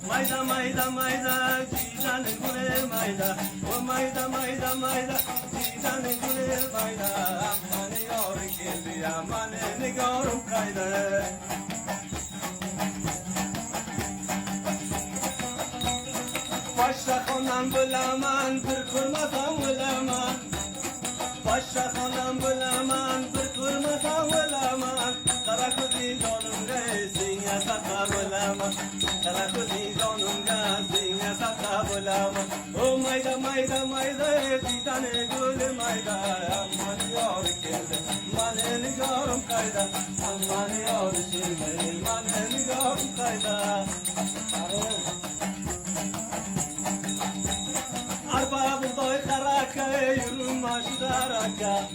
Mayda mayda mayda cidan gule mayda o mayda mayda mayda cidan gule mayda aman yor geldi aman nigorum kayda Başa konan bulaman bir kurmadan bulaman Başa konan bulaman bir kurmadan bulaman Kara kudi donunga sinya saka bulaman Kara kudi donunga sinya saka bulaman O mayda mayda mayda ditane gul mayda Aman yor kelde maneni gorum kayda Aman yor silme maneni gorum kayda Arpa buğday karaka yürüme şu daraka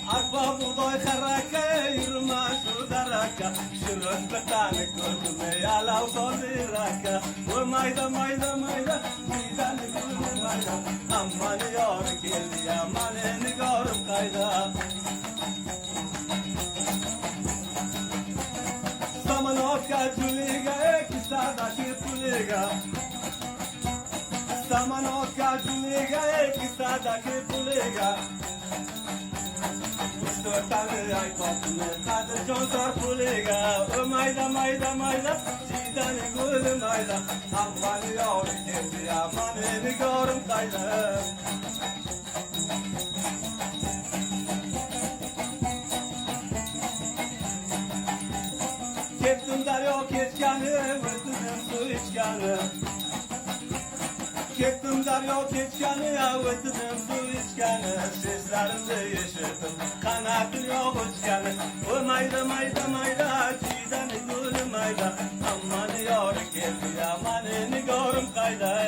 Arpa buğday karaka yürüme şu daraka Şuruz betane kurdume yalav doliraka O mayda mayda mayda Gidane gülme mayda Aman yor geldi aman eni gorum kayda Zaman okka tüliga Kisadaşı puliga Zaman otka juliga kisadaki puliga Üç dört tane ay toplu kadı consor puliga O mayda mayda mayda cidani gülü mayda Aman yor geldi aman eni gorum kayda Kettim daryo keçkanı vırtınım su içkanı Kettim daryo keçkanı avıtdım su içkanı Seslerimde yeşerdim kanatım yok uçkanı O mayda mayda mayda cidanı gülü mayda Aman yor geldi aman eni gorum kayda